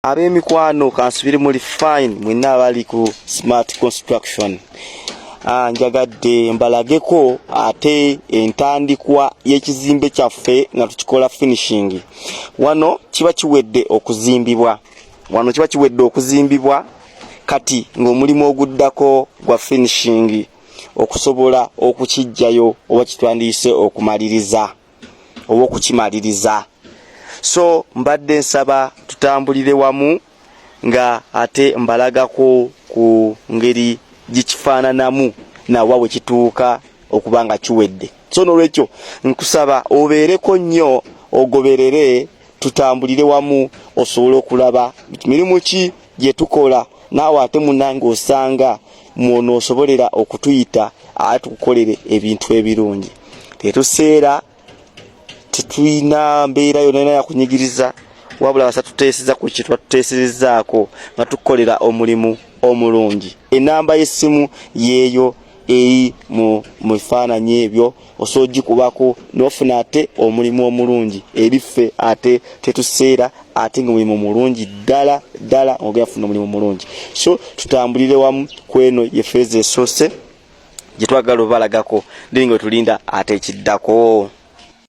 Ab'emikwano kansubire muri fine mwina abali ku smart construction. Njagadde mbalageko ate entandikwa y'ekizimbe kyaffe nga tukikola finishing. Wano kiba kiwedde okuzimbibwa. Kati ng'omulimu oguddako gwa finishing okusobola okukijjayo oba kitwandiise okumaliriza oba okukimaliriza. So mbadde nsaba tutambulire wamu nga ate mbalagako ku ngeri gikifaananamu nawa we kituuka okubanga kiwedde. So n'olwekyo nkusaba obeereko nnyo ogoberere tutambulire wamu osobole okulaba mirimu ki gye tukola naawe ate munnange osanga mwono osobolera okutuyita atukukolere ebintu ebirungi. Tetuseera tetulina mbeera yonna ya kunyigiriza wabula basa tuteeseza ku kye twatuteeserezaako nga tukolera omulimu omulungi. Enamba y'essimu yeeyo eri mu bifaananyi ebyo osoogikubako n'ofuna ate omulimu omulungi eriffe ate tetuseera ate ng'omulimu mulungi ddala ogafuna omulimu mulungi. So tutambulire wamu kweno ye feeza esoose gye twagala obalagako ndi nga tulinda ate ekiddako.